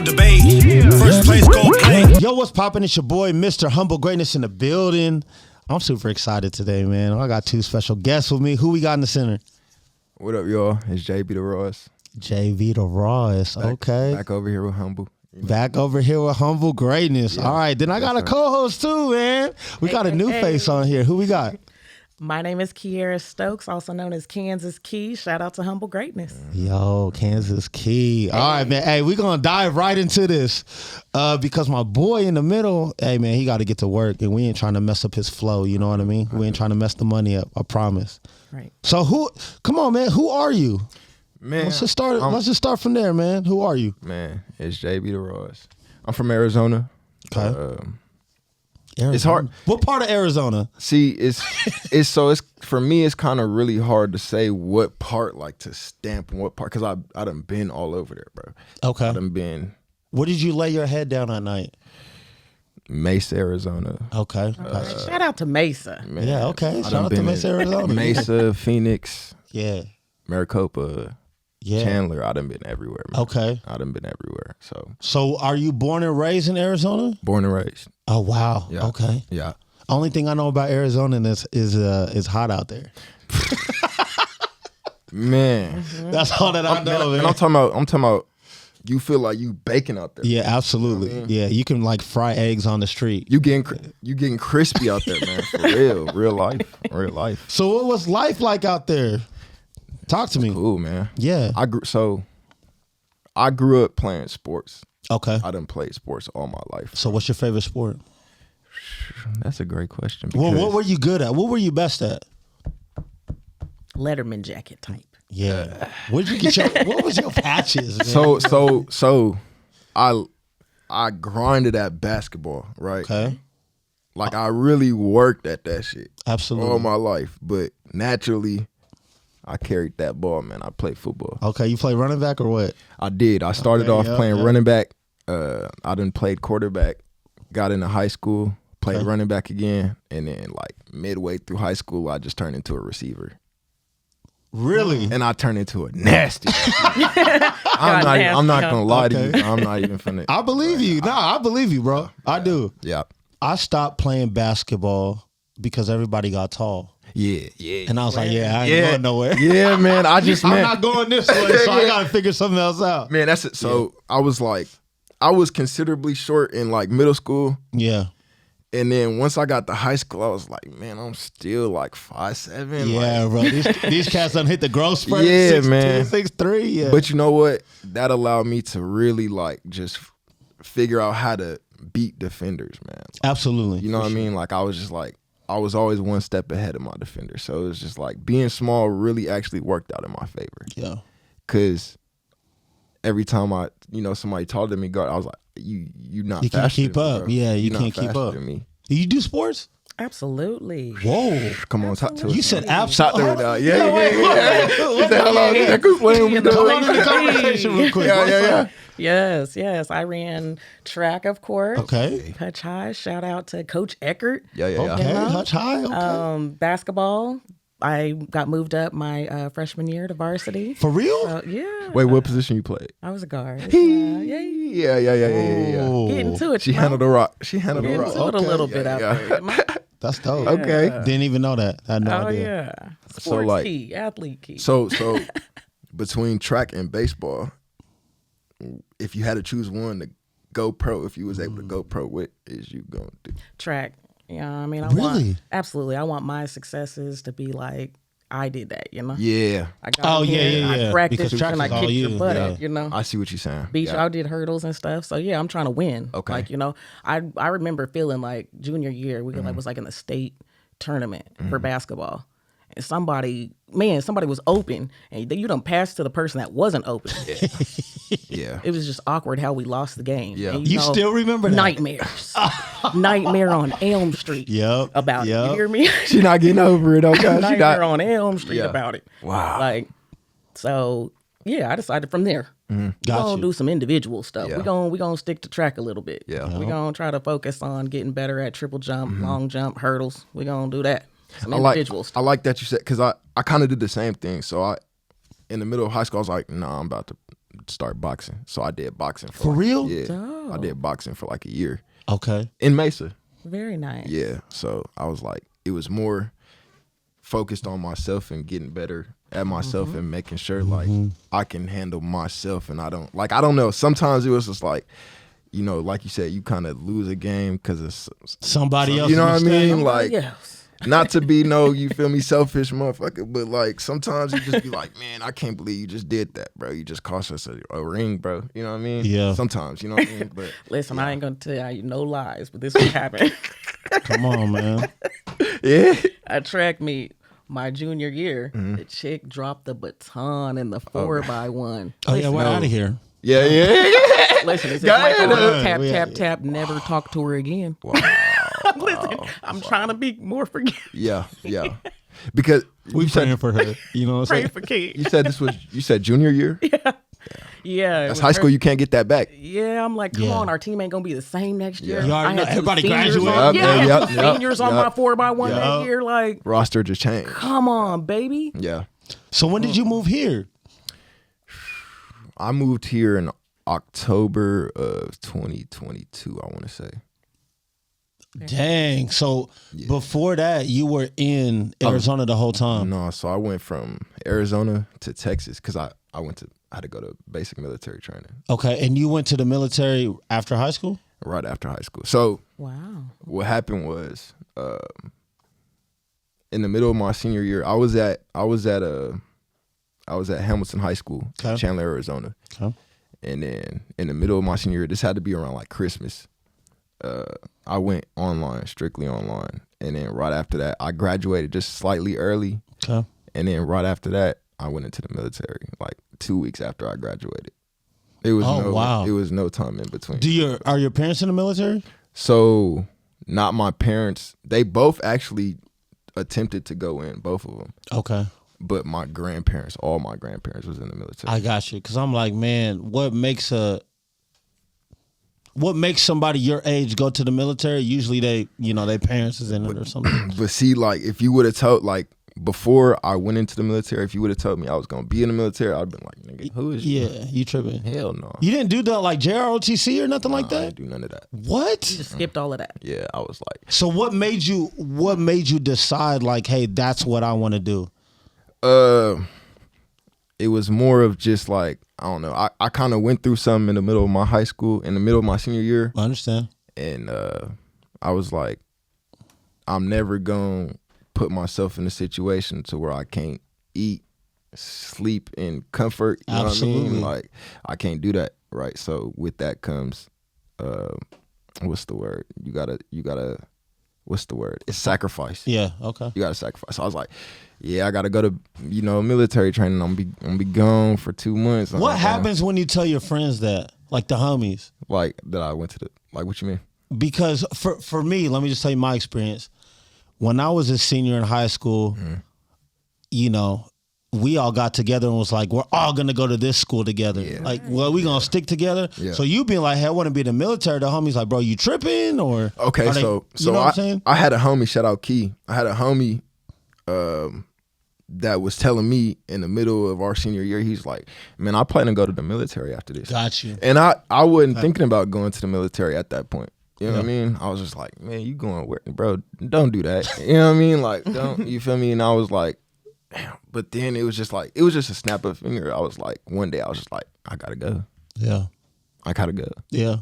no debate. First place, go play. Yo, what's poppin'? It's your boy, Mr. Humble Greatness in the building. I'm super excited today, man. I got two special guests with me. Who we got in the center? What up, y'all? It's JB the Ross. JV the Ross. Okay. Back over here with Humble. Back over here with Humble Greatness. Yeah. All right. Then I got a co-host too, man. We got a new face on here. Who we got? My name is Kiera Stokes, also known as Kansas Key. Shout out to Humble Greatness. Yo, Kansas Key. All right, man. Hey, we're going to dive right into this because my boy in the middle, hey, man, he got to get to work, and we ain't trying to mess up his flow. You know what I mean? We ain't trying to mess the money up. I promise. Right. So come on, man. Who are you? Man, Let's just start from there, man. Who are you? Man, it's JB the Ross. I'm from Arizona. Okay. It's hard. What part of Arizona? See, it's for me. It's kind of really hard to say what part, like to stamp what part, because I done been all over there, bro. Okay. I done been Where did you lay your head down at night? Mesa, Arizona. Okay. Shout out to Mesa. Man, Yeah, okay. I Shout done out to been Mesa, in Arizona. Mesa, Phoenix, Yeah. Maricopa, Yeah. Chandler. I done been everywhere, man. Okay. I done been everywhere. So are you born and raised in Arizona? Born and raised. Oh, wow. Yeah. Okay. Yeah. Only thing I know about Arizona is hot out there. Man. That's all that I know, man. And I'm talking about you feel like you baking out there. Yeah, absolutely. Yeah, you can like fry eggs on the street. You getting crispy out there, man. For real life. So what was life like out there? Talk to me. Cool, man. Yeah. I grew up playing sports. Okay. I done played sports all my life. So what's your favorite sport? That's a great question. Well, because what were you good at? What were you best at? Letterman jacket type. Yeah. Where'd you get your? What was your patches? Man? So I grinded at basketball, right? Okay. Like I really worked at that shit Absolutely. all my life, but naturally I carried that ball, man. I played football. Okay, you play running back or what? I did. I started off playing yeah. running back. I done played quarterback, got into high school, played running back again, and then like midway through high school, I just turned into a receiver. Really? And I turned into a nasty. I'm not gonna lie to you. I'm not even finna. I believe you. Nah, I believe you, bro. I do. Yeah. I stopped playing basketball because everybody got tall. Yeah. And I was like, I ain't going nowhere. Yeah, man. I'm not going this way, so I gotta figure something else out. Man, that's it. So I was considerably short in like middle school. Yeah. And then once I got to high school, I was like, man, I'm still like 5'7". Yeah, bro. These cats done hit the growth spurt. Yeah, 6'2", man. 6'3". Yeah. But you know what? That allowed me to really like just figure out how to beat defenders, man. Absolutely. You know what I mean? Like I was always one step ahead of my defender. So it was just like being small really actually worked out in my favor. Yeah. Cause every time somebody taller than me guard, I was like, you not You can't faster keep than me, up. bro. Yeah, you not can't keep faster up. than me. You do sports? Absolutely. Whoa. Come on, talk to us. You said Talk absolutely. to me now. Yeah. You said, hold on, that group playing with Come on in the conversation real quick. Yeah. Yes. I ran track, of course. Okay. Hutch High. Shout out to Coach Eckert. Yeah. Okay. Hutch High. Okay. Basketball. I got moved up my freshman year to varsity. For real? So, yeah. Wait, what position you played? I was a guard. Yeah. Oh. Getting to it. She handled the rock. She handled the Getting rock. to it a little bit out there. That's dope. Okay. Didn't even know that. I had no Oh, idea. yeah. Sports So, like- key, athlete key. So between track and baseball, if you had to choose one to go pro, if you was able to go pro, what is you gonna do? Track. Yeah, I mean, Really? I want my successes to be like, I did that, you know? Yeah, I got Oh, in here, yeah. I practiced Because track and I is all kicked you. your butt Yeah. up, you know? I see what you're saying. Beach, Yeah. I did hurdles and stuff. So yeah, I'm trying to win. Okay. Like, you know, I remember feeling like junior year, we was like in the state tournament for basketball. And somebody was open and you done passed to the person that wasn't open. Yeah. It was just awkward how we lost the game. Yeah. And, You still remember that? nightmares. Nightmare on Elm Street. Yep. About it. Yep. You hear me? She not getting over it, okay? She Nightmare not. on Elm Street Yeah. about it. Wow. Like, so yeah, I decided from there. We're Got gonna you. do some individual stuff. Yeah. We're gonna stick to track a little bit. Yeah. We're gonna try to focus on getting better at triple jump, long jump, hurdles. We're gonna do that. Some individual I stuff. like that you said, because I kind of did the same thing. So in the middle of high school, I was like, nah, I'm about to start boxing. So I did boxing For real? Yeah, Dope. I did boxing for like a year Okay. in Mesa. Very nice. Yeah, so I was like, it was more focused on myself and getting better at myself and making sure like I can handle myself and I don't know. Sometimes it was just like, you know, like you said, you kind of lose a game because it's Somebody else. you know what I mean? Like, Yes. not to be you feel me, selfish motherfucker, but like sometimes you just be like, man, I can't believe you just did that, bro. You just cost us a ring, bro. You know what I mean? Yeah. Sometimes, you know what I mean? But Listen, I ain't gonna tell you no lies, but this what happened. Come on, man. yeah. At track meet, my junior year, the chick dropped the baton in the 4x1. Oh yeah, we're out of here. Yeah. Listen, it's Go like ahead. tap, Yeah. tap, tap, never talk to her again. Wow. Listen, I'm trying to be more forgiving. Yeah. Because We you said, praying for her. You know what I'm Pray saying? for kids. you said junior year? Yeah. That's high school, you can't get that back. Yeah, I'm like, come Yeah. on, our team ain't gonna be the same next year. Yeah. You already I had know, two everybody seniors graduated. on- Yep, Yeah, I had yep, two yep, seniors on yep. my 4x1 Yep. that year. Like, Roster just changed. come on, baby. Yeah. So when did you move here? I moved here in October of 2022, I want to say. Dang. So before that, you were in Arizona the whole time. No, so I went from Arizona to Texas because I had to go to basic military training Okay, and you went to the military after high school? right after high school. So Wow. what happened was in the middle of my senior year, I was at Hamilton High School, Okay. Chandler, Arizona. Okay. And then in the middle of my senior year, this had to be around like Christmas. I went online, strictly online. And then right after that, I graduated just slightly early. Okay. And then right after that, I went into the military, like 2 weeks after I graduated. It was wow. It was no time in between. Are your parents in the military? So not my parents. They both actually attempted to go in, both of them. Okay. But my grandparents, all my grandparents was in the military. I got you. Cause I'm like, man, what makes somebody your age go to the military? Usually their parents is in it or something. But see, like, if you would have told, like, before I went into the military, if you would have told me I was going to be in the military, I'd have been like, nigga, who is you? Yeah, you tripping. Hell no. You didn't do that like JROTC or nothing like I that? didn't do none of that. What? Just skipped all of that. Yeah, I was like, So what made you decide like, hey, that's what I want to do? it was more of just like, I don't know. I kind of went through something in the middle of my high school, in the middle of my senior year. I understand. And I was like, I'm never going to put myself in a situation to where I can't eat, sleep in comfort. You know what I Absolutely. mean? Like, I can't do that, right? So with that comes, what's the word? You gotta, what's the word? It's sacrifice. Yeah. Okay. You gotta sacrifice. So I was like, yeah, I gotta go to, military training. I'm gonna be gone for 2 months. What happens when you tell your friends that, like the homies? Like that I went to what you mean? Because for me, let me just tell you my experience. When I was a senior in high school, we all got together and was like, we're all gonna go to this school together. Yeah. Like, well, we gonna stick together. Yeah. So you being like, hey, I want to be in the military. The homies like, bro, you tripping or Okay, are they- so you know what I'm saying? I had a homie, shout out Key. I had a homie that was telling me in the middle of our senior year, he's like, man, I plan to go to the military after this. Got you. And I wasn't thinking about going to the military at that point. You know what I mean? I was just like, man, you going where, bro? Don't do that. You know what I mean? Like, don't, you feel me? And I was like, damn. But then it was just a snap of a finger. I was like, one day I was just like, I gotta go. Yeah. I gotta go. Yeah.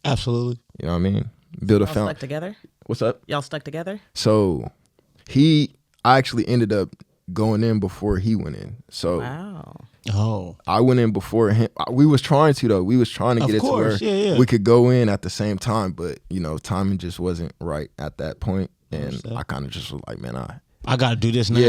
Absolutely. You know what I mean? Build a Y'all stuck fountain. together? What's up? Y'all stuck together? So I actually ended up going in before he went in. So Wow. Oh. I went in before him. We was trying to though. We was trying to Of get it course, to where yeah. we could go in at the same time, but timing just wasn't right at that point. And Understand. I kind of just was like, man, I gotta do this now.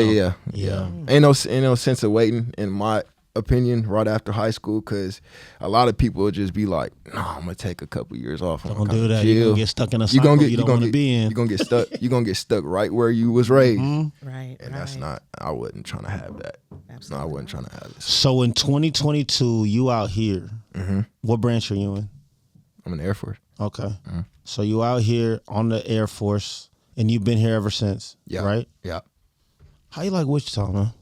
yeah. Ain't no sense of waiting, in my opinion, right after high school, because a lot of people would just be like, no, I'm gonna take a couple years off. I'm Don't gonna do that. chill. You're gonna get stuck in a You cycle gonna you don't want to be in. You're gonna get stuck. You're gonna get stuck right where you was raised. Right. And that's not, I wasn't trying to have that. Absolutely No, I wasn't trying to have this. So in 2022, you out here. Mm-hmm. What branch are you in? I'm in the Air Force. Okay. Mm-hmm. So you out here on the Air Force, and you've been here ever since. Yeah. Right. Yeah. How you like Wichita, man?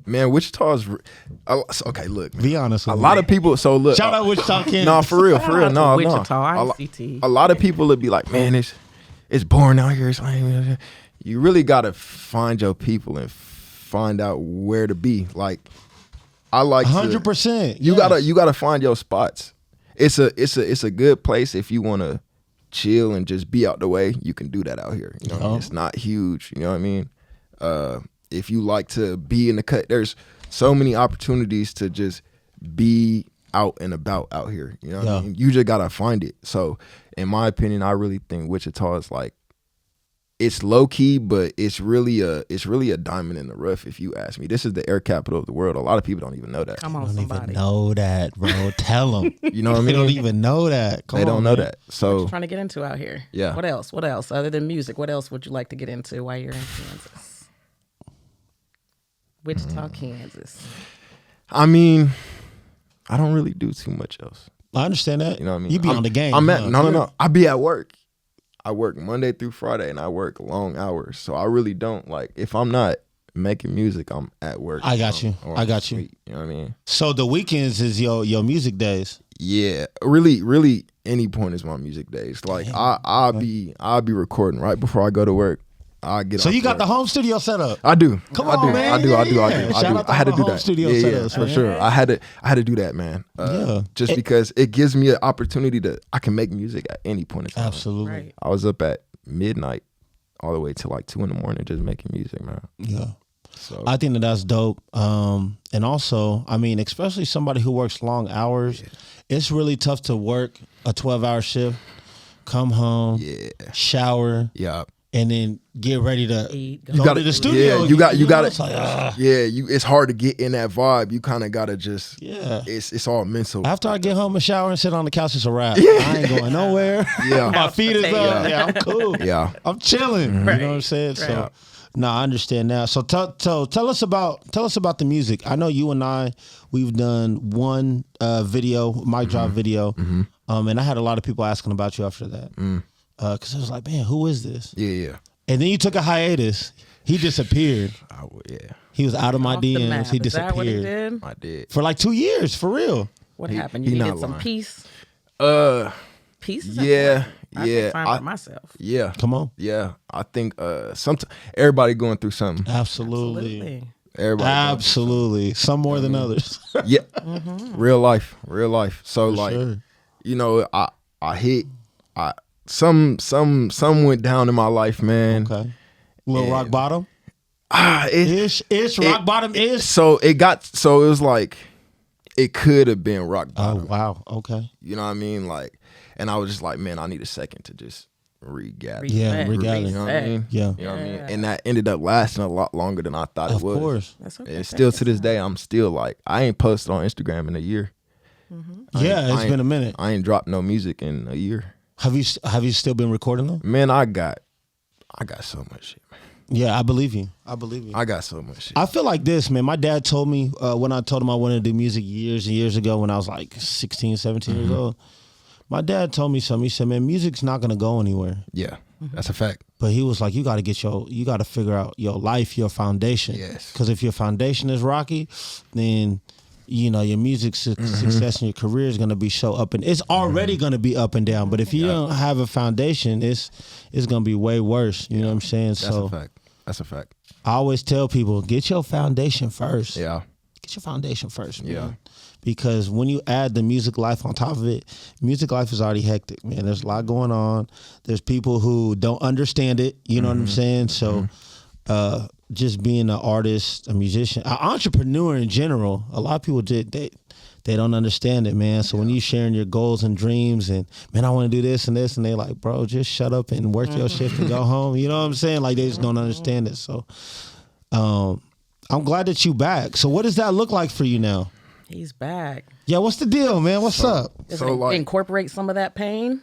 Man, Wichita's okay. Look, man. Be honest A with lot me. of people. So look, Shout out Wichita, Kansas. no, for real, Shout out to no. Wichita, ICT. A lot of people would be like, man, it's boring out here. It's like, you really gotta find your people and find out where to be. Like, I like 100%. You gotta find your spots. It's a good place if you wanna chill and just be out the way. You can do that out here. You know, what I mean? It's not huge. You know what I mean? If you like to be in the cut, there's so many opportunities to just be out and about out here. You know what I mean? You just gotta find it. So, in my opinion, I really think Wichita is like, it's low key, but it's really a diamond in the rough. If you ask me, this is the air capital of the world. A lot of people don't even know that. Come on, I don't somebody. even know that, bro. Tell them. You know what I They mean? don't even know that. Come They don't on, know man. that. So Trying to get into out here. Yeah. What else? What else other than music? What else would you like to get into while you're in Kansas? Wichita, Kansas. I mean, I don't really do too much else. I understand that. You know what I mean? You be on the game. I'm at huh? no. I be at work. I work Monday through Friday, and I work long hours. So I really don't like, if I'm not making music, I'm at work. I got you. or I I'm got you. asleep, You know what I mean? So the weekends is your music days. Yeah, really. Any point is my music days. Like I'll be recording right before I go to work. I get. So off you got work. the home studio set up. I do. Come I on, do. man. I do. Yeah. Shout out to I had to all do the home that. studio yeah, setups, for man. sure. I had to do that, man. Yeah. Just because it gives me an opportunity I can make music at any point in time. Absolutely. Right. I was up at midnight all the way till like 2 a.m. just making music, man. Yeah. So I think that's dope. And also, I mean, especially somebody who works long hours, it's really tough to work a 12-hour shift, come home, shower, yeah. and then get ready to Eat, go go gotta- to the studio. yeah, you got know, to it's like, it's hard to get in that vibe. You kind of got to just yeah. it's all mental. After I get home and shower and sit on the couch, it's a wrap. I ain't going nowhere. Yeah. My feet is up. Yeah. Yeah, I'm cool. Yeah. I'm chilling. You know what I'm saying? Right. So, no, I understand now. So tell us about the music. I know you and I, we've done one video, mic drop video, and I had a lot of people asking about you after that, because I was like, man, who is this? Yeah. And then you took a hiatus. He disappeared. Yeah. He was out of my Off the DMs. map. He Is that what he disappeared did? I did. for like 2 years, for real. What He- happened? he You not needed some lying. peace. Yeah, Peace is important. I yeah, take time I- for myself. Yeah. Come on. Yeah. I think sometimes everybody going through something. Absolutely. Absolutely. Everybody going through Absolutely. Some more than others. Yeah, real life. So like, sure. you know, I hit, some went down in my life, man. Okay. Little rock bottom. It Rock bottom is. so it was like, it could have been rock Oh bottom. wow. Okay. You know what I mean? Like, and I was just like, man, I need a second to just regather. Yeah, Reset, regather. You know what I mean? Yeah. You know what I mean? And that ended up lasting a lot longer than I thought Of it was. course. That's okay. And still to this day, I'm still like, I ain't posted on Instagram in a year. Yeah, it's been a minute. I ain't dropped no music in a year. Have you still been recording them? Man, I got so much shit, man. Yeah, I believe you. I believe you. I got so much shit. I feel like this, man. My dad told me when I told him I wanted to do music years and years ago when I was like 16, 17 years old. My dad told me something. He said, man, music's not going to go anywhere. Yeah, that's a fact. But he was like, you got to figure out your life, your foundation. Yes. Because if your foundation is rocky, then, you know, your music success and your career is going to be up and it's already going to be up and down. But if you don't have a foundation, it's going to be way worse. You know what I'm saying? That's So a fact. That's a fact. I always tell people, get your foundation first. Yeah. Get your foundation first, man. Yeah. Because when you add the music life on top of it, music life is already hectic, man. There's a lot going on. There's people who don't understand it. You know what I'm saying? So just being an artist, a musician, an entrepreneur in general, a lot of people they don't understand it, man. So when you sharing your goals and dreams and, man, I want to do this and this, and they like, bro, just shut up and work your shift and go home. You know what I'm saying? Like, they just don't understand it. So I'm glad that you back. So what does that look like for you now? He's back. Yeah, what's the deal, man? What's up? Does So, it like- incorporate some of that pain?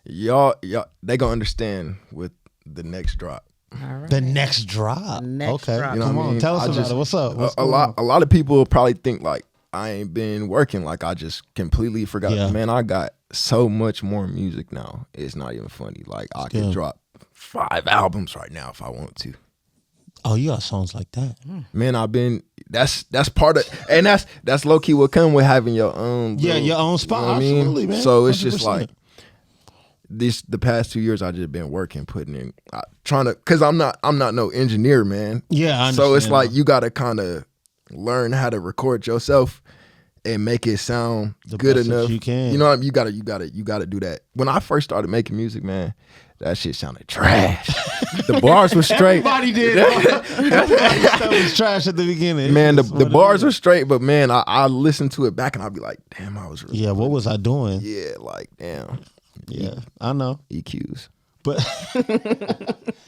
Y'all, they gonna understand with the next drop. All right. The next drop. Next okay. drop. You know Come what I on, mean? tell us I about just- it. What's up? What's A going lot of people will probably think like I ain't been working. Like I just completely forgot. Yeah. Man, I got so much more music now. It's not even funny. Like I good. could drop 5 albums right now if I want to. Oh, you got songs like that. Man, I've been that's part of, and that's low key what come with having your own Yeah, little- your own spot. you know what I mean? Absolutely, man. So it's just 100%. like the past 2 years I just been working, putting in, trying to, cause I'm not no engineer, man. Yeah, I So it's understand. like you gotta kind of learn how to record yourself and make it sound The good best that enough. you can. You know what I mean? You gotta do that. When I first started making music, man, that shit sounded trash. The bars were straight. Everybody did. Everybody stuff was trash at the beginning. Man, It's the what it bars is. were straight, but man, I listened to it back and I'd be like, damn, I was really, Yeah, what was I doing? yeah, like damn, Yeah, I know. EQs. But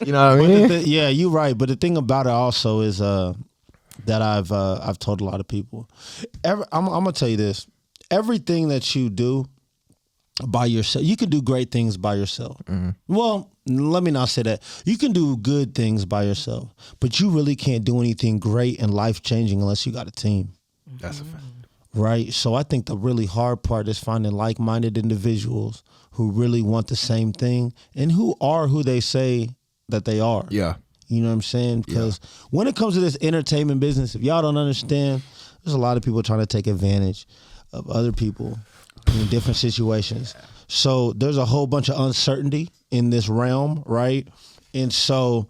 You know what I mean? yeah, you're right. But the thing about it also is that I've told a lot of people. I'm gonna tell you this: everything that you do by yourself, you can do great things by yourself. Well, let me not say that. You can do good things by yourself, but you really can't do anything great and life changing unless you got a team. That's a fact. Right. So I think the really hard part is finding like-minded individuals who really want the same thing and who are who they say that they are. Yeah. You know what I'm saying? Because when it comes to this entertainment business, if y'all don't understand, there's a lot of people trying to take advantage of other people in different situations. So there's a whole bunch of uncertainty in this realm, right? And so,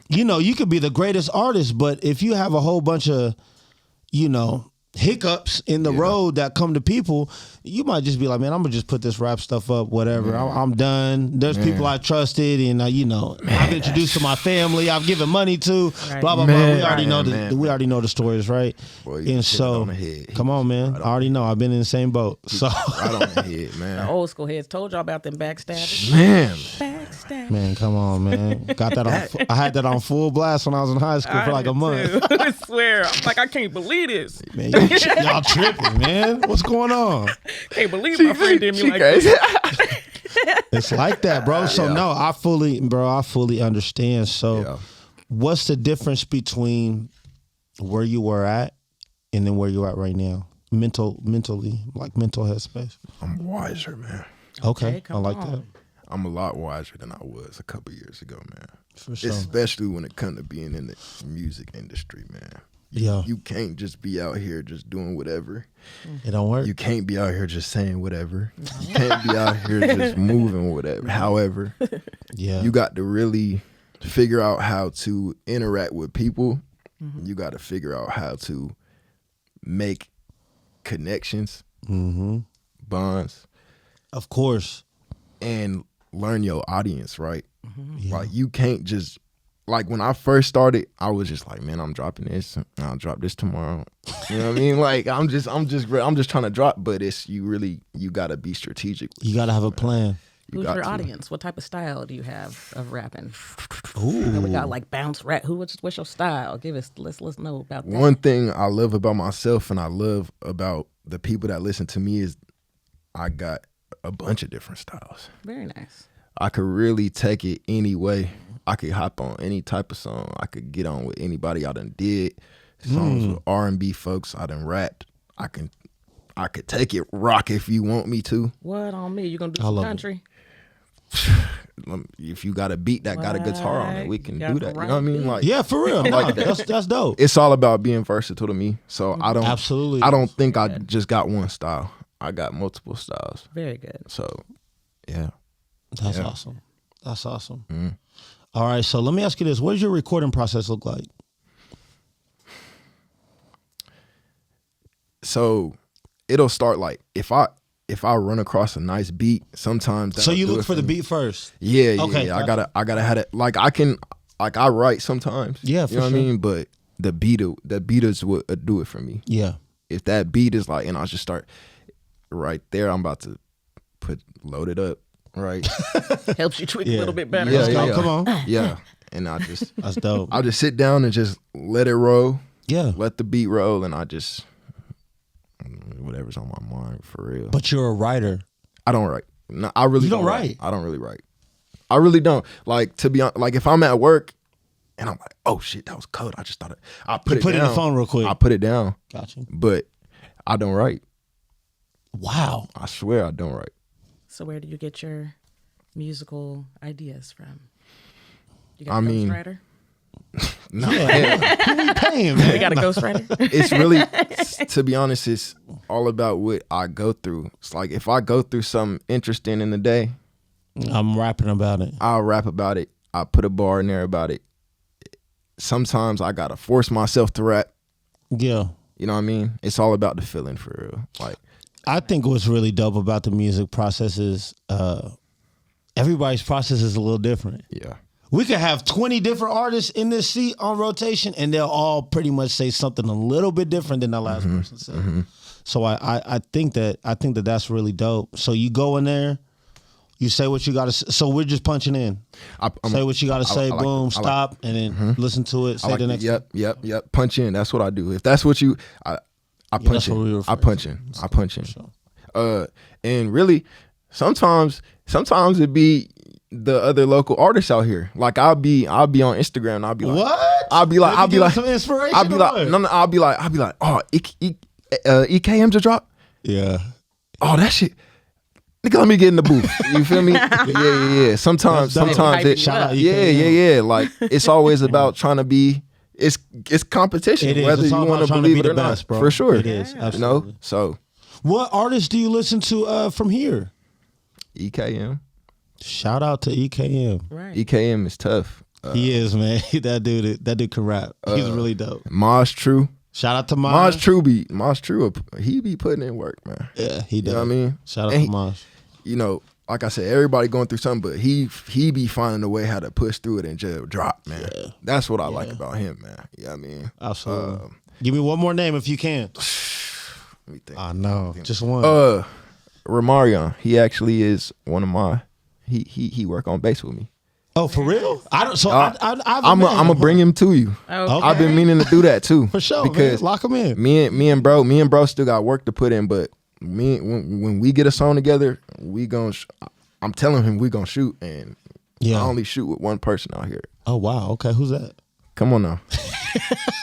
you know, you could be the greatest artist, but if you have a whole bunch of, you know, hiccups in the road that come to people, you might just be like, man, I'm gonna just put this rap stuff up, whatever. I'm done. There's people I trusted, and you know, I've introduced to my family. I've given money to. Right. Blah blah Man, blah. We already know man, we already know the stories, right? Boy, you and hit it so, on the head. come on, man. I already know. I've been in the same boat. So, Right on the head, The man. old school heads told y'all about them backstabbers. Man, Backstab. man, come on, man. Got that on. I had that on full blast when I was in high school for like a month. I swear. I'm like, I can't believe this. Man, y'all tripping, man. What's going on? Can't believe my friend did me she like crazy. this. It's like that, bro. So Yeah. no, I fully understand. So Yeah. what's the difference between where you were at and then where you're at right now? Mentally, like mental headspace. I'm wiser, man. Okay, I come like on. that. I'm a lot wiser than I was a couple years ago, man. For sure. Especially when it comes to being in the music industry, man. Yeah, You can't just be out here just doing whatever. it don't work. You can't be out here just saying whatever. You can't be out here just moving whatever. However, Yeah, you got to really figure out how to interact with people. You got to figure out how to make connections, bonds, of course. and learn your audience, right? Yeah. Like you can't just, like when I first started, I was just like, man, I'm dropping this. I'll drop this tomorrow. You know what I mean? Like I'm just trying to drop, but you gotta be strategic. You got to have a plan. Who's got your to. audience? What type of style do you have of rapping? Ooh, We got like bounce rap. What's your style? Let's know about that. One thing I love about myself and I love about the people that listen to me is I got a bunch of different styles. Very nice. I could really take it any way. I could hop on any type of song. I could get on with anybody I done did. Songs with R&B folks I done rapped. I could take it rock if you want me to. What on me? You gonna do I some love it. country? If you got a beat that got a guitar on it, we can Got do the that. You know what I right mean? beat. Like yeah, for real. Like No, that's dope. it's all about being versatile to me. So I don't Absolutely. I don't think I just got one style. I got multiple styles. Very good. So yeah. That's awesome. That's awesome. All right, so let me ask you this: what does your recording process look like? So it'll start like if I run across a nice beat, sometimes So that'll you do look it for the me. beat first. Yeah, yeah, Okay, yeah. gotcha. I gotta have it. Like I write sometimes. Yeah, you for know what sure. I mean. But the beat is what do it for me. Yeah. If that beat is like, and I'll just start right there. I'm about to load it up, right? Helps you tweak Yeah. a little bit better. Yeah, Let's go. yeah. Come on. Yeah, and That's dope. I'll just sit down and just let it roll, Yeah. let the beat roll, and I just whatever's on my mind for real. But you're a writer. I don't write. No, I really You don't don't write? I don't really write. I really don't. Like to be honest, like if I'm at work and I'm like, oh shit, that was cold. I just thought I put it put it down. in the phone real quick. I put it down, Gotcha. but I don't write. Wow. I swear I don't write. So where do you get your musical ideas from? You got I a mean, ghostwriter? No, Who we paying, man? We got a ghostwriter. it's really, to be honest, it's all about what I go through. It's like if I go through something interesting in the day, I'm rapping about it. I'll rap about it. I put a bar in there about it. Sometimes I gotta force myself to rap. Yeah. You know what I mean? It's all about the feeling for real. Like, I think what's really dope about the music process is everybody's process is a little different. yeah. We could have 20 different artists in this seat on rotation, and they'll all pretty much say something a little bit different than the last person said. So I think that that's really dope. So you go in there, you say what you got to say. So we're just punching in. Say what you got to say, I like boom, that. stop, and then listen to it, say I like the next Yep. Punch in. That's what I do. If that's what you, I punch that's what we in. refer I punch to. in. I punch in. Sure. And really, sometimes it be the other local artists out here. Like I'll be on Instagram and I'll be like, What? I'll be like, some inspiration. I'll be or like, what? no, I'll be like, oh, EKM's a drop. Yeah. Oh, that shit. Nigga, let me get in the booth. You feel me? Yeah. Sometimes That's dope. it. Shout out Yeah. EKM. Like it's always about trying to be. It's competition, It is. whether It's you all want about to trying to believe be it or the not. best, bro. For sure, It is. You Absolutely. know. So What artists do you listen to from here? EKM Shout out to EKM. Right. EKM is tough. He is, man. that dude can rap. He's really dope. Maj True. Shout out to Maj Maj. True, he be putting in work, man. Yeah, he does. You know what I mean? Shout out And to Maj. You know, like I said, everybody going through something, but he be finding a way how to push through it and just drop, man. Yeah. That's what I like about him, man. You know what I mean? Absolutely. Give me one more name if you can. Let me think. I know. Just one. Ramarion. He actually is one of my. He work on bass with me. Oh, for real? I don't. So I'm a gonna bring him to you. Okay. I've been meaning to do that too. for sure because man. Lock him in. me and bro still got work to put in. But when we get a song together, we gonna. I'm telling him we gonna shoot, and Yeah. I only shoot with one person out here. Oh wow. Okay, who's that? Come on now.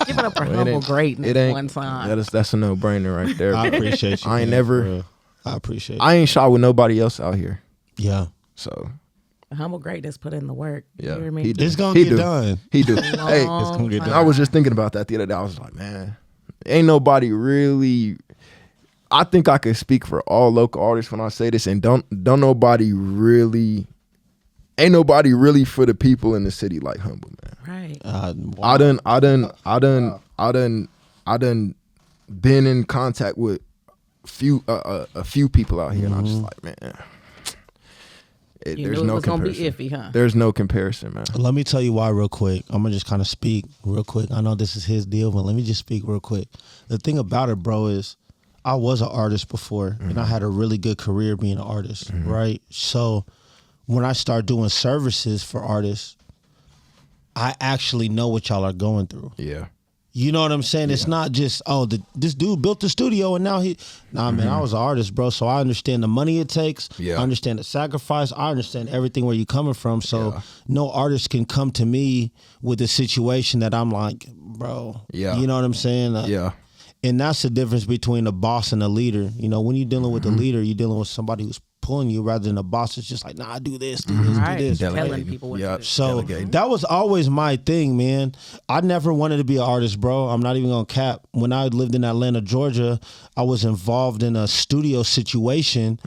Give it up for It humble ain't- greatness it ain't- one time. That's a no brainer right there. I bro. appreciate you. I ain't man, never- for real. I appreciate you. I ain't shot with nobody else out here. Yeah. So Humble greatness put in the work. yeah, You hear me? he do. It's gonna He get do. done. He do. Hey, It's gonna get Long done. I was just thinking about that the other day. I was like, man, ain't nobody really. I think I could speak for all local artists when I say this, and don't nobody really. Ain't nobody really for the people in the city like Humble, man. Right. I done been in contact with a few people out here, and I'm just like, man, You there's knew it no was gonna be comparison. iffy, huh? There's no comparison, man. Let me tell you why real quick. I'm gonna just kind of speak real quick. I know this is his deal, but let me just speak real quick. The thing about it, bro, is I was an artist before, and I had a really good career being an artist, right? So when I start doing services for artists, I actually know what y'all are going through. Yeah. You know what I'm saying? It's not just, this dude built the studio and now man, I was an artist, bro. So I understand the money it takes. Yeah. I understand the sacrifice. I understand everything where you're coming from. So Yeah. no artist can come to me with a situation that I'm like, bro. Yeah. You know what I'm saying? Yeah. And that's the difference between a boss and a leader. You know, when you're dealing with a leader, you're dealing with somebody who's pulling you rather than a boss that's just like, nah, do this, do this, Right. do this. Telling Delegating. people what Yep. to do. So Delegating. that was always my thing, man. I never wanted to be an artist, bro. I'm not even gonna cap. When I lived in Atlanta, Georgia, I was involved in a studio situation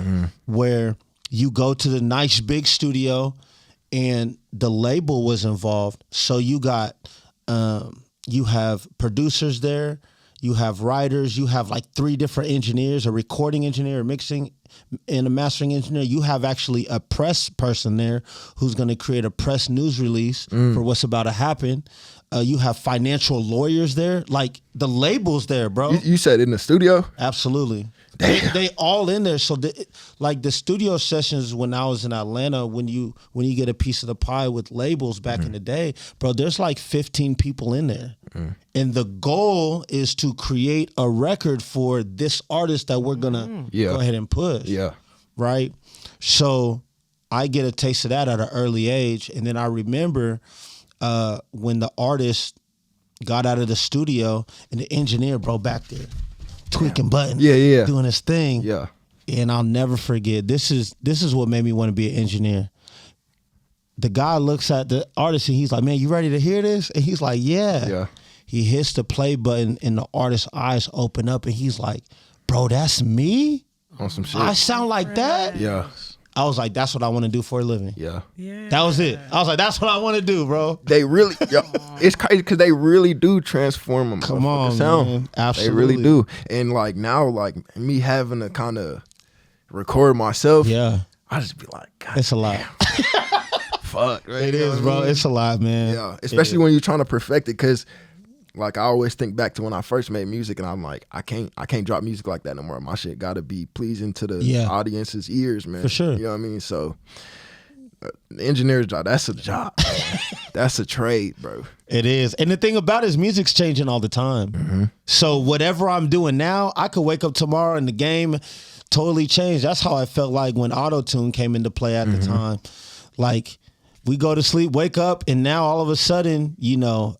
where you go to the nice big studio and the label was involved. So you got you have producers there, you have writers, you have like 3 different engineers, a recording engineer, a mixing and a mastering engineer. You have actually a press person there who's going to create a press news release for what's about to happen. You have financial lawyers there, like the labels there, bro. You said in the studio? Absolutely. They all in there. So like the studio sessions when I was in Atlanta, when you get a piece of the pie with labels back in the day, bro, there's like 15 people in there. And the goal is to create a record for this artist that we're gonna go ahead and push. Yeah. Right? So I get a taste of that at an early age. And then I remember when the artist got out of the studio and the engineer, bro, back there tweaking buttons, Yeah. doing his thing. Yeah. And I'll never forget. This is what made me want to be an engineer. the guy looks at the artist and he's like, man, you ready to hear this? And he's like, yeah. Yeah. He hits the play button and the artist's eyes open up and he's like, bro, that's me? On some shit. I sound like that? Yeah. I was like, that's what I want to do for a living. Yeah. Yeah. That was it. I was like, that's what I want to do, bro. They really, it's crazy because they really do transform a Come on, sound. man. They Absolutely. really do. And like now, like me having to kind of record myself, Yeah. I just be like, God, It's a lot. fuck. Right? It You know is, what I bro. mean? It's a lot, man. Yeah, especially when you're trying to perfect it, because like I always think back to when I first made music, and I'm like, I can't drop music like that no more. My shit got to be pleasing to the Yeah. audience's ears, man. For sure. You know what I mean? So the engineer's job, that's a job. That's a trade, bro. It is. And the thing about it is music's changing all the time. So whatever I'm doing now, I could wake up tomorrow and the game totally changed. That's how I felt like when auto-tune came into play at the time. Like we go to sleep, wake up, and now all of a sudden, you know,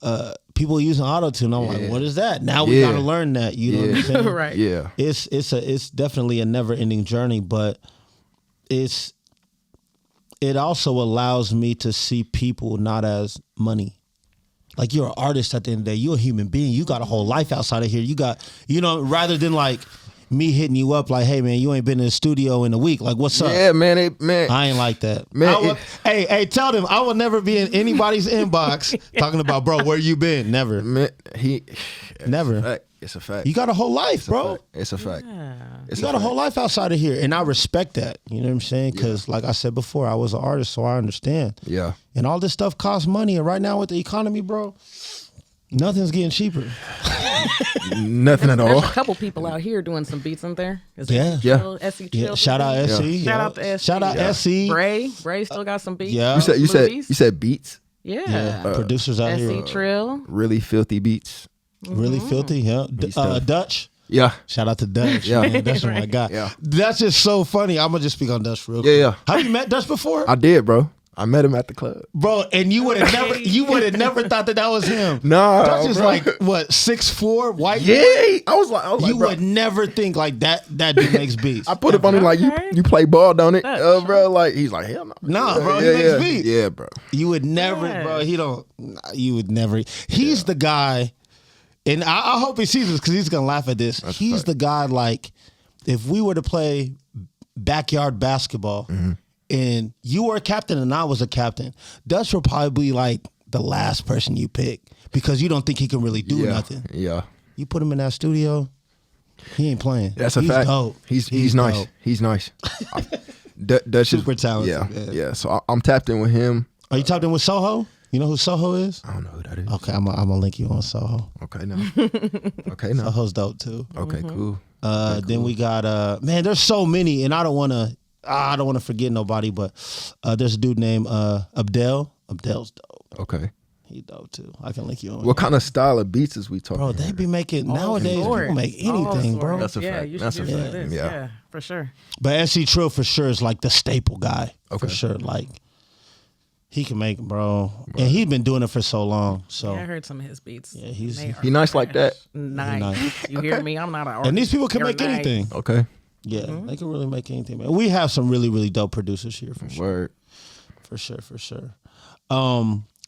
people using auto-tune. I'm like, what is that? Now we got to learn that. You know what I'm saying? Right. Yeah. It's definitely a never-ending journey, but it also allows me to see people not as money. Like you're an artist at the end of the day. You're a human being. You got a whole life outside of here. You got, you know, rather than like me hitting you up like, hey man, you ain't been in the studio in a week. Like, what's up? Yeah, man. Man, I ain't like that. Man, hey, tell them I will never be in anybody's inbox talking about, bro, where you been? Never. man, Never. It's a fact. It's a fact. You got a whole life, bro. It's a fact. It's You got a whole life outside of here. And I respect that. You know what I'm saying? Because like I said before, I was an artist, so I understand. Yeah. And all this stuff costs money. And right now with the economy, bro, nothing's getting cheaper. Nothing at There's all. a couple people out here doing some beats in there. Is Yeah. SE Yeah. Chill, SE Yeah. Chill. Shout out Yeah. SE. Shout out to SE. Shout out Yeah. SE. Bray still got some beats. Yeah. You said Movies. beats, Yeah. Yeah. Producers out SE here. Trill. really filthy beats. Really filthy. Yeah. stuff. Dutch. Yeah. Shout out to Dutch. Yeah. Man, that's what I got. Yeah. That's just so funny. I'm gonna just speak on Dutch real quick. Yeah, yeah. Have you met Dutch before? I did, bro. I met him at the club. Bro, and you would have never thought that was him. Nah, Dutch is bro. like what, 6'4", white? Yeah, I was like, You bro. would never think like that dude makes beats. I put up on him like, Okay. you play ball, don't it? Dutch. Bro, like he's like, hell no. Nah, bro, he yeah, makes yeah. beats. Yeah, bro. You would never, Yeah. bro. You would never. He's the guy, and I hope he sees this because he's gonna laugh at this. He's fact. the guy. Like, if we were to play backyard basketball, and you were a captain and I was a captain, Dutch would probably be like the last person you pick because you don't think he can really do Yeah, nothing. yeah. You put him in that studio, he ain't playing. That's a He's fact. Dope. He's nice. dope. He's nice. Dutch Super is talented, Yeah, man. yeah. So I'm tapped in with him. Are you tapped in with Soho? You know who Soho is? I don't know who that is. Okay, I'm gonna link you on Soho. Okay, no. Okay, no. Soho's dope too. Okay, cool. Then we got man, there's so many, and I don't want to forget nobody, but there's a dude named Abdel. Abdel's dope. Okay. He dope too. I can link you on. What kind of style of beats is we talking? Bro, they here? be making nowadays. Sorts. People make All anything, bro. sorts. That's a fact. You should That's a do some of fact. this. Yeah. Yeah, for sure. But SC Trill for sure is like the staple guy for Okay. sure. Like he can make, bro, and he's been doing it for so long. So Yeah, I heard some of his beats. Yeah, he's- They He are nice like that? Nice. nice. You hear me? I'm not an artist. and these people can They're make nice. anything. Okay. Yeah, they can really make anything, man. We have some really, really dope producers here for sure. Word. For sure.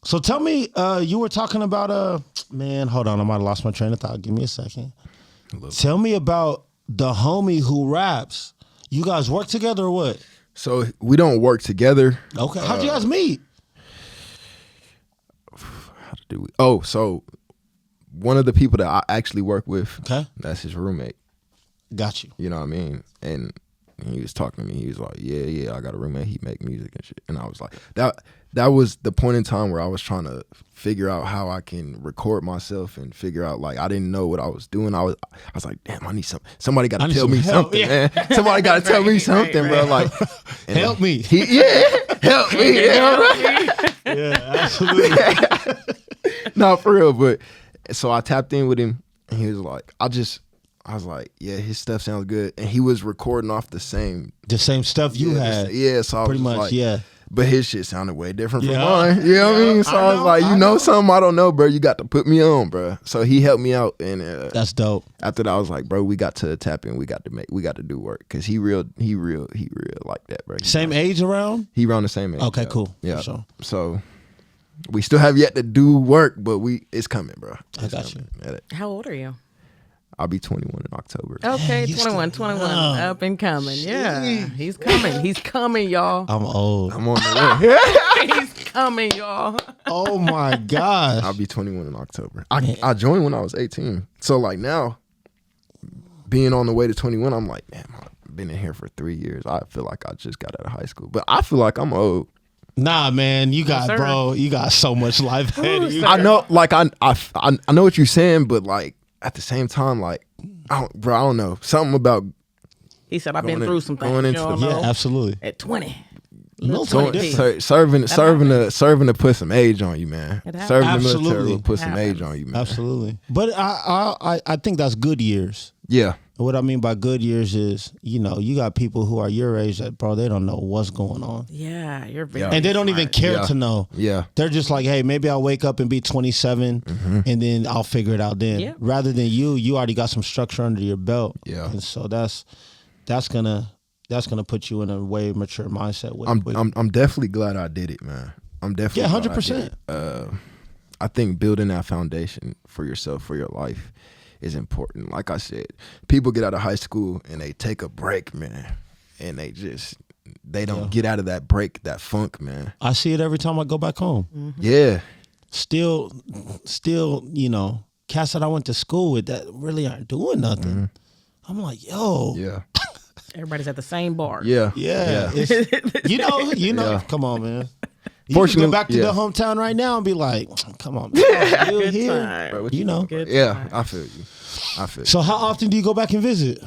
So tell me, you were talking about man, hold on, I might have lost my train of thought. Give me a second. Tell me about the homie who raps. You guys work together or what? So we don't work together. Okay. How'd you guys meet? How do we? Oh, so one of the people that I actually work with, Okay. that's his roommate. Got you. You know what I mean? And he was talking to me. He was like, yeah, I got a roommate. He make music and shit. And I was like, that was the point in time where I was trying to figure out how I can record myself and figure out, like, I didn't know what I was doing. I was like, damn, I need somebody got I to need tell some me help, something, yeah. man. Somebody got to tell me Right, something, bro. right. Like, and Help me. help me. Yeah, Yeah, absolutely. no, for real. But so I tapped in with him, and he was like, I was like, yeah, his stuff sounds good, and he was recording off the same. The same stuff you yeah, had. yeah. So I Pretty was much, like, yeah. But his shit sounded way different from Yeah. mine. You know what I mean? So I was like, you know something I don't know, bro. You got to put me on, bro. So he helped me out, and That's dope. after that, I was like, bro, we got to tap in. We got to do work because he real like that, bro. Same age around? He around the same age. Okay, yeah. cool. Yeah. For sure. So we still have yet to do work, but it's coming, bro. I got you. How old are you? I'll be 21 in October. Okay, you 21, still 21, young. up and coming. Yeah, he's coming. He's coming, y'all. I'm old. I'm on the way. He's coming, y'all. Oh my gosh. I'll be 21 in October. I joined when I was 18. So like now, being on the way to 21, I'm like, damn, I've been in here for 3 years. I feel like I just got out of high school, but I feel like I'm old. Nah, man, you got, sir. bro, you got so much life ahead of you. I know, like I know what you're saying, but like at the same time, like, I don't know, something about He said, I've been Going through in- some going things. You into don't the- know. Yeah, absolutely. At 20. No, Little totally 20. different. serving to put some age on you, man. It happens. Serving the military Absolutely. will put some Happens. age on you, man. Absolutely. But I think that's good years. Yeah, What I mean by good years is, you know, you got people who are your age that, bro, they don't know what's going on. Yeah, you're very And they don't even smart. care Yeah. to know. yeah, They're just like, hey, maybe I'll wake up and be 27 and then I'll figure it out then. Yeah. Rather than you already got some structure under your belt. Yeah. And so that's gonna put you in a way mature mindset with I'm definitely glad I did it, man. I'm definitely Yeah, glad I 100%. did it. I think building that foundation for yourself, for your life, is important. Like I said, people get out of high school and they take a break, man, and they don't get out of that break, that funk, man. I see it every time I go back home. Yeah, Still, you know, cats that I went to school with that really aren't doing nothing. I'm like, yo, yeah, Everybody's at the same bar. yeah, yeah. It's, you know, Yeah. come on, man. You can Fortunately, go back to yeah. the hometown right now and be like, come on, man. Still Good here. time. Bro, what You know. Good yeah. time. I feel you. I feel you. So how often do you go back and visit?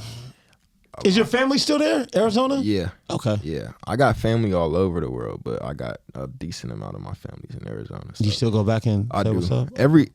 Is your family still there, Arizona? Yeah. Okay. Yeah, I got family all over the world, but I got a decent amount of my family's in Arizona. So You still go back and I say do. what's up? Every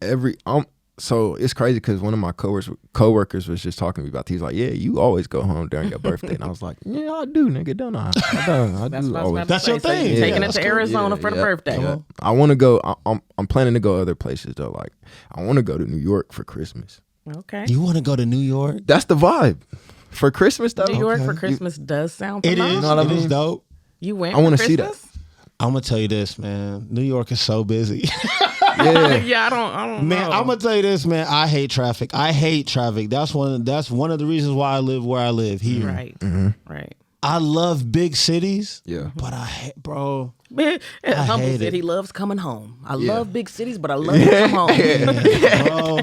so it's crazy because one of my coworkers was just talking to me about. He's like, "Yeah, you always go home during your birthday," and I was like, "Yeah, I do, nigga, don't I? I That's do what I was always." about to That's say. your So thing. you Yeah, taking it that's to cool. Arizona for the birthday. Yeah. I want to go. I'm planning to go other places though. Like I want to go to New York for Christmas. Okay. You want to go to New York? That's the vibe for Christmas though. New York Okay. for Christmas does sound It phenomenal. is. know what I It is mean? dope. You went I wanna for see that. Christmas? I'm gonna tell you this, man. New York is so busy. Yeah, Yeah, I don't Man, know. I'm gonna tell you this, man. I hate traffic. That's one of the reasons why I live where I live here. Right. Right. I love big cities. yeah. But I hate, bro. Humble hate said it. he loves coming home. I Yeah. love big cities, but I love to come home. Bro.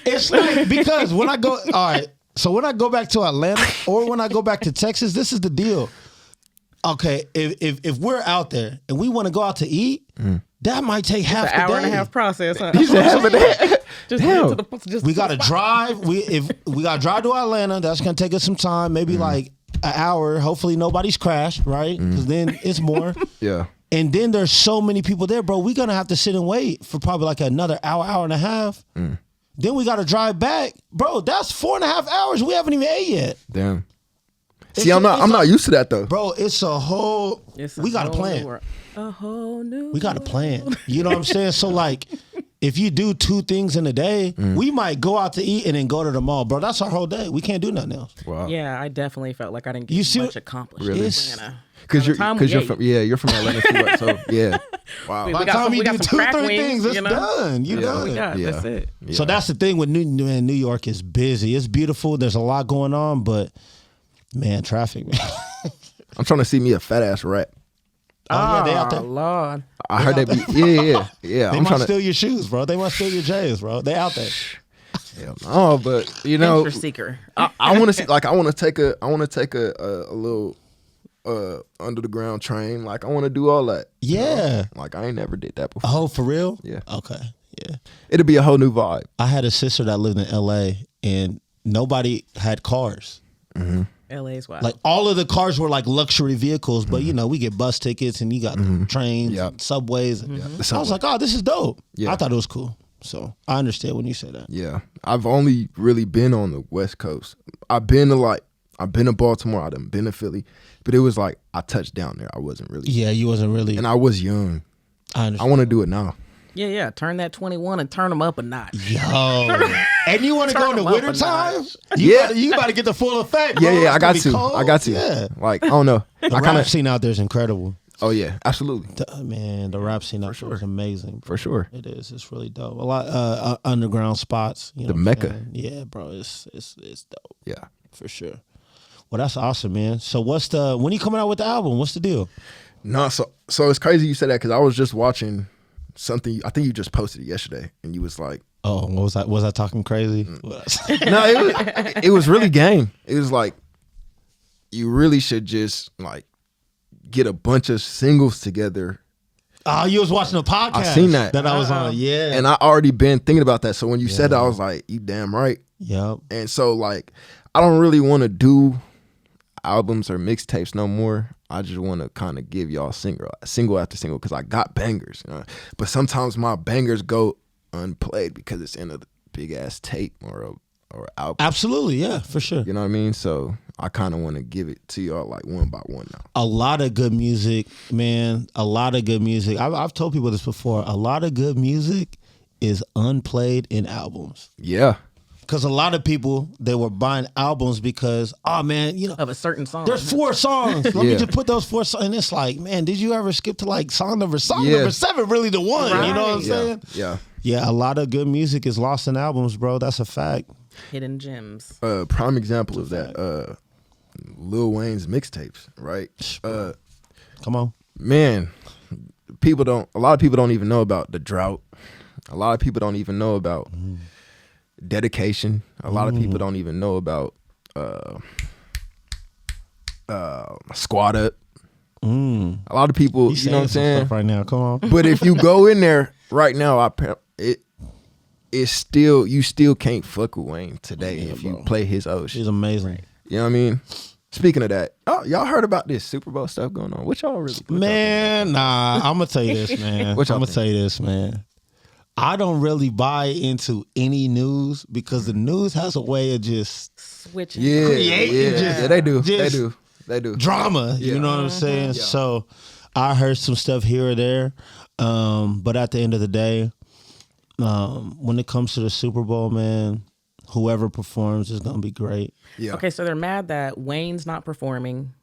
It's like, because when I go, all right, so when I go back to Atlanta or when I go back to Texas, this is the deal. Okay, if we're out there and we want to go out to eat, that might take half An the hour day. and a half process. Huh? He said, "Have that." Just Damn. get to the, just We to the gotta spot. drive. We gotta drive to Atlanta. That's gonna take us some time, maybe like an hour. Hopefully nobody's crashed, right? Because then it's more. Yeah, And then there's so many people there, bro. We're gonna have to sit and wait for probably like another hour and a half. Then we gotta drive back, bro. That's 4.5 hours. We haven't even ate yet, damn. It's See, I'm a- not used to that though. bro. It's a whole. It's a We got a whole new plan. world. A whole new. We got a plan. You know what I'm saying? So like, if you do 2 things in a day, we might go out to eat and then go to the mall, bro. That's our whole day. We can't do nothing else. Wow. Yeah, I definitely felt like I didn't get You see much what- accomplished. Really? in It's- Atlanta. Because By the time we you're ate, from you're from Atlanta too, right? So yeah. Wow. We By the got time some- you we got do some 2, crack 3 wings, things, it's you know? done. You Yeah. done. we got. Yeah. That's it. Yeah. So that's the thing with New York is busy. It's beautiful. There's a lot going on, but man, traffic, man. I'm trying to see me a fat ass rat. Oh, yeah, they out there. Lord. I heard they be yeah. They I'm might trying steal your shoes, bro. They might steal your J's, bro. They out there. no, but you know, Adventure seeker. I want to see like I want to take a little under the ground train. Like I want to do all that. you know? Yeah. Like I ain't never did that before. Oh, for real? Yeah. Okay. Yeah. It'll be a whole new vibe. I had a sister that lived in LA and nobody had cars. LA's wild. Like all of the cars were like luxury vehicles, but you know, we get bus tickets and you got trains, Yeah. and subways. The I was subway. like, oh, this is dope. Yeah. I thought it was cool. So I understand when you say that. Yeah, I've only really been on the West Coast. I've been to like I've been to Baltimore, I done been to Philly, but it was like I touched down there. I wasn't really, Yeah, you wasn't really. and I was young. I I understand. want to do it now. Yeah. Turn that 21 and turn them up a notch. Yo, and you want to go in the Turn 'em up a wintertime? notch. You about to get the full effect. Bro. Yeah, I It's got gonna be to. cold. I got to. Yeah, Like I don't know. the I rap kind of. scene out there is incredible. Oh yeah, absolutely, Man, the rap scene out there is amazing. Bro. for sure. It is. It's really dope. A lot underground spots. You know The what I'm Mecca. saying? Yeah, bro. It's dope Yeah. for sure. Well, that's awesome, man. So when are you coming out with the album? What's the deal? No, so it's crazy you said that because I was just watching something. I think you just posted it yesterday, and you was like, Oh, what was I? Was I talking crazy? "No, it was really game. It was like you really should just like get a bunch of singles together." Oh, you was watching a podcast. I seen that. I was on. Yeah. And I already been thinking about that. So when you said that, I was like, "You damn right." Yep. And so like, I don't really want to do albums or mixtapes no more. I just want to kind of give y'all single after single because I got bangers. You know? But sometimes my bangers go unplayed because it's in a big ass tape or album. Absolutely. Yeah, for sure. You know what I mean? So I kind of want to give it to y'all like one by one now. A lot of good music, man. A lot of good music. I've told people this before. A lot of good music is unplayed in albums. Yeah. Because a lot of people, they were buying albums because, oh man, you know, Of a certain song. there's 4 songs. Let me Yeah. just put those 4 songs. And it's like, man, did you ever skip to like song number Yeah. 7? Really the one. You know what I'm Right. saying? Yeah. Yeah, a lot of good music is lost in albums, bro. That's a fact. Hidden gems. Prime example of that, Lil Wayne's mixtapes, right? Come on. Man, a lot of people don't even know about the drought. A lot of people don't even know about dedication. A lot of people don't even know about squad up. A lot of people, He's you know what I'm some saying? stuff right now. Come on. But if you go in there right now, it's still, you still can't fuck with Wayne today if you play his old shit. She's amazing. You know what I mean? Speaking of that, oh, y'all heard about this Super Bowl stuff going on? What y'all really? Man, nah, I'm gonna tell you this, man. I'm What y'all gonna think? tell you this, man. I don't really buy into any news because the news has a way of just Switching. Yeah, Create yeah, and just- yeah, they do, they just- do, they do. drama. You Yeah. know what I'm saying? So I heard some stuff here or there. But at the end of the day, when it comes to the Super Bowl, man, whoever performs is gonna be great. Yeah. Okay, so they're mad that Wayne's not performing.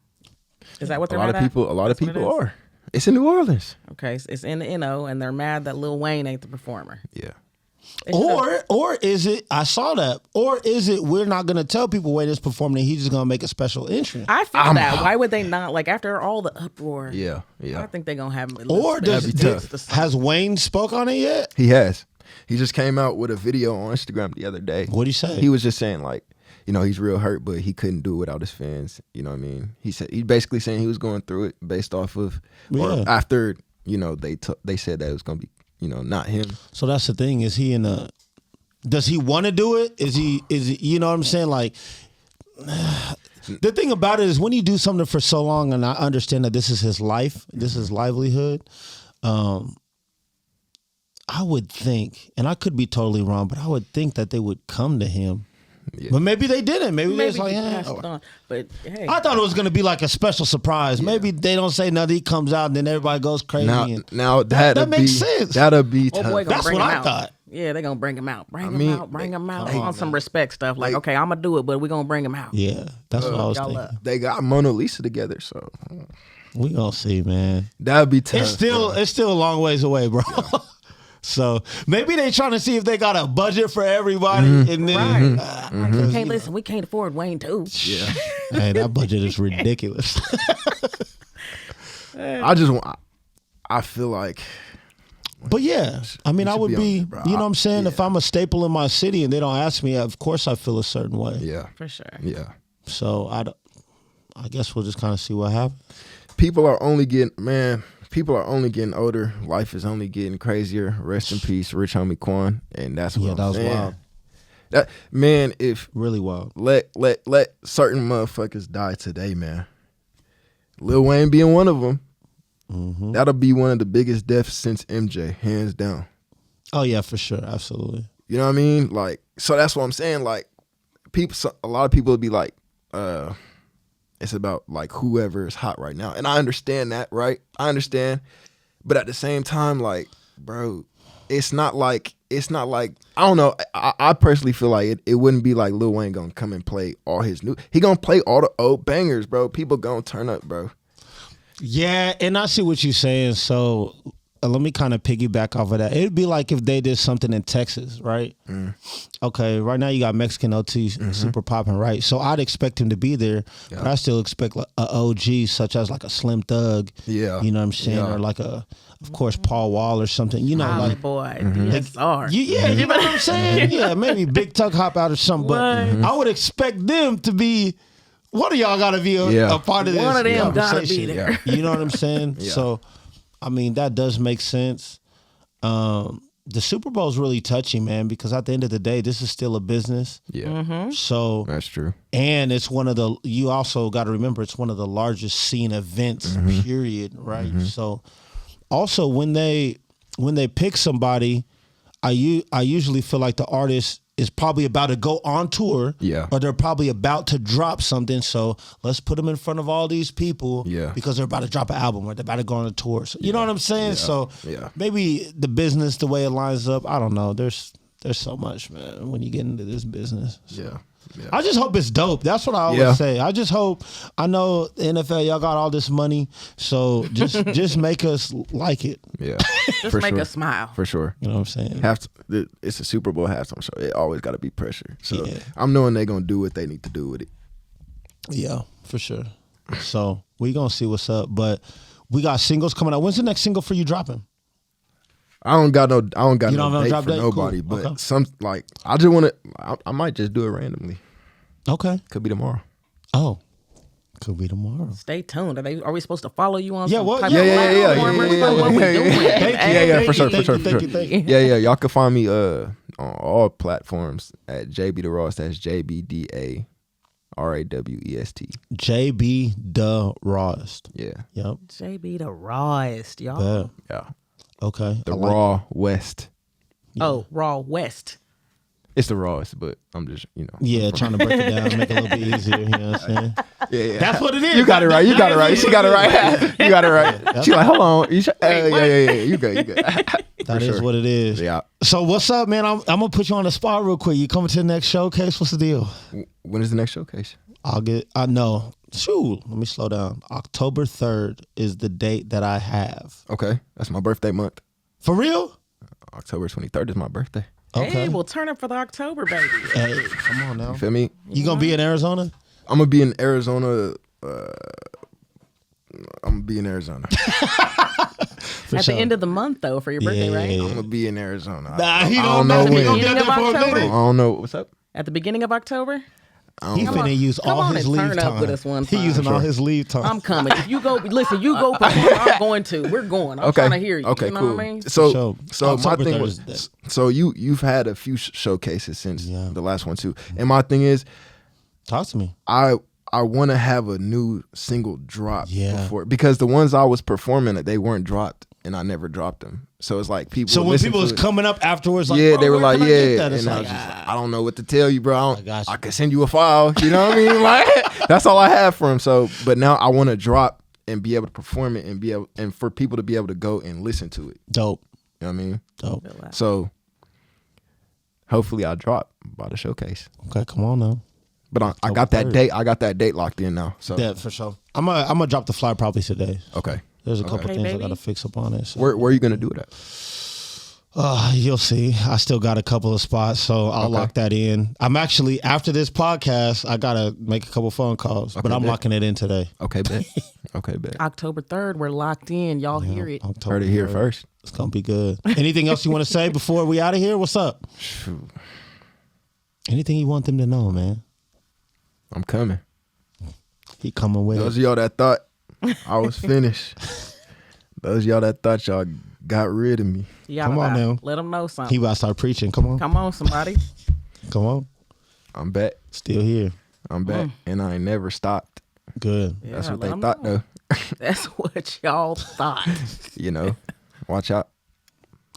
Is that what A they're lot mad of at? people, a lot of That's what it people is? are. It's in New Orleans. Okay, so it's in the NO, and they're mad that Lil Wayne ain't the performer. Yeah. They should've- Or is it? I saw that. Or is it? We're not gonna tell people when it's performing. He's just gonna make a special entrance. I feel that. Why would they not? Like after all the uproar. Yeah, I yeah. think they're gonna have. Or does That'd be tough. has Wayne spoke on it yet? He has. He just came out with a video on Instagram the other day. What'd he say? He was just saying like, you know, he's real hurt, but he couldn't do it without his fans. You know what I mean? He said he basically saying he was going through it based off of, or Yeah. after, you know, they said that it was gonna be, you know, not him. So that's the thing. Is he in a? Does he want to do it? Is he? You know what I'm saying? Like, the thing about it is when you do something for so long, and I understand that this is his life, this is livelihood. I would think, and I could be totally wrong, but I would think that they would come to him. Yeah. But maybe they didn't. Maybe, they maybe was like, he eh. passed it on. But hey, I thought it was gonna be like a special surprise. Maybe they don't say nothing. He comes out, and then everybody goes crazy. Now that makes sense. That'll be oh tough. boy, gonna That's bring what him I out. thought. Yeah, they're gonna bring him out. Bring mean, him out. Bring him out come on on, some man. respect stuff. Like, okay, I'm gonna do it, but we're gonna bring him out. Yeah, that's what I was y'all thinking. up. They got Mona Lisa together, so We gonna see, man. that'd be tough. It's still a long ways away, bro. So maybe they trying to see if they got a budget for everybody, and then Right. Hey, listen, we can't afford Wayne too. Yeah. hey, that budget is ridiculous. I feel like But yeah, I mean, You I should would be on be, there, bro. you know what I'm saying? If Yeah. I'm a staple in my city and they don't ask me, of course I feel a certain way. yeah, For sure. yeah. So I guess we'll just kind of see what happens. People are only getting older. Life is only getting crazier. Rest in peace, Rich Homie Quan. And that's what Yeah, I'm that was saying. wild. That man, if Really wild. let certain motherfuckers die today, man. Lil Wayne being one of them. Mm-hmm. That'll be one of the biggest deaths since MJ, hands down. Oh yeah, for sure, absolutely. You know what I mean? Like, so that's what I'm saying. Like, a lot of people would be like, it's about like whoever is hot right now. And I understand that, right? I understand. But at the same time, like, bro, it's not like I don't know. I personally feel like it wouldn't be like Lil Wayne gonna come and play all his new. He gonna play all the old bangers, bro. People gonna turn up, bro. Yeah, and I see what you're saying. So let me kind of piggyback off of that. It'd be like if they did something in Texas, right? Okay, right now you got Mexican OT super popping, right? So I'd expect him to be there, but I still expect like a OG such as like a Slim Thug. Yeah. You know what I'm saying? Yeah. Or like of course, Paul Wall or something. You know, Holly like boy, DSR. yeah, you know what I'm saying? Yeah, maybe Big Tuck hop out or something. But I would expect them to be. One of y'all got to be a part of this One of them gotta conversation. be there. You know what I'm saying? Yeah. So, I mean, that does make sense. The Super Bowl is really touchy, man, because at the end of the day, this is still a business. Yeah. So, That's true. and it's one of the, you also got to remember, it's one of the largest scene events, period, right? So, also when they pick somebody, I usually feel like the artist is probably about to go on tour, or they're probably about to drop something. So let's put them in front of all these people, because they're about to drop an album or they're about to go on a tour. So, you know what I'm saying? So maybe the business, the way it lines up, I don't know. There's so much, man, when you get into this business. So. Yeah. I just hope it's dope. That's what I always say. I just hope. I know the NFL, y'all got all this money, so just make us like it. Yeah, Just make us smile. for sure. You know what I'm saying? It's a Super Bowl halftime show. It always got to be pressure. So I'm knowing they're gonna do what they need to do with it. Yeah, for sure. So we gonna see what's up, but we got singles coming out. When's the next single for you dropping? I don't got no don't date drop for date? nobody, Cool. but Okay. some like I just want to. I might just do it randomly. Okay. Could be tomorrow. Oh, could be tomorrow. Stay tuned. Are we supposed to follow you on? Yeah, some what? type Yeah, of yeah, platform or yeah, something? What we yeah, doing? Yeah, for sure, for sure, for sure. Thank you. Yeah, y'all can find me on all platforms at JB the Ross. That's JBDA RAWEST. JB the Rawest. Yeah. Yep. JB the rawest, y'all. Bet. Yeah. Okay. The I like Raw West. Oh, Raw West. It's the rawest, but I'm just, Yeah, trying to break it down, make it a little bit easier. You know what I'm saying? Yeah. That's what it is. You got it right. You got it right. She got it right. You got it right. She like, hold on. Yeah. You good. That is what it is. Yeah. So what's up, man? I'm gonna put you on the spot real quick. You coming to the next showcase? What's the deal? When is the next showcase? I know. Shoot, let me slow down. October 3rd is the date that I have. Okay. That's my birthday month. For real? October 23rd is my birthday. Okay. Hey, we'll turn up for the October, baby. Hey, come on now. You feel me? You gonna be in Arizona? I'm gonna be in Arizona. I'm gonna be in Arizona. At the end of the month, though, for your birthday, right? I'm gonna be in Arizona. Nah, he I don't don't know know when. when. He gonna be Beginning out there of for a October? I minute. don't know what's up. At the beginning of October? He Come finna use Come all on his and leave turn up time. with us one He time. using all his leave time. I'm coming. If you go, listen, you go perform, I'm going to. We're going. I'm trying to hear you. Okay, you know cool. what I mean? So my October thing was, Thursday. so you've had a few showcases since the last one too, and my thing is, Talk to me. I want to have a new single drop Yeah. because the ones I was performing they weren't dropped, and I never dropped them. So it's like people. So when listen people to was it. coming up afterwards, like, Yeah, bro, they were where like, can I get yeah, that? It's and I like, was just like, I don't know what to tell you, bro. got you. I can send you a file. You know what I mean? Like that's all I have for him. So, but now I want to drop and be able to perform it and be able and for people to be able to go and listen to it. dope, You know what I mean? dope. So hopefully I drop by the showcase. Okay, come on now. But I got that 3rd. date. I got that date locked in now. So Yeah, for sure. I'm gonna drop the flyer probably today. okay. There's a couple Okay, things I baby. gotta fix up on it. So. Where are you gonna do it at? You'll see. I still got a couple of spots, so I'll lock that in. I'm actually after this podcast, I gotta make a couple phone calls, but I'm bet. locking it in today. Okay, bet. Okay, bet. October 3rd, we're locked in. Y'all hear it. October Heard it here 3rd. first. It's gonna be good. Anything else you want to say before we out of here? What's up? Shoot, Anything you want them to know, man? I'm coming. He coming with Those it. of y'all that thought I was finished. Those of y'all that thought y'all got rid of me. Y'all Come on about- now. Let them know He something. about to start preaching. Come on, Come on, somebody. come on. I'm back. Still here. I'm back. And I ain't never stopped. Good. That's Yeah, what let they 'em thought know. though. That's what y'all thought. You know. Watch out.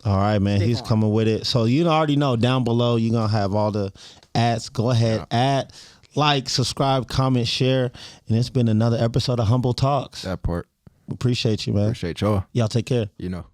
All right, man. Stick He's on. coming with it. So you already know down below you're gonna have all the ads. Go ahead, add, like, subscribe, comment, share. And it's been another episode of Humble Talks. That part. Appreciate you, man. Appreciate y'all. Y'all take care. You know.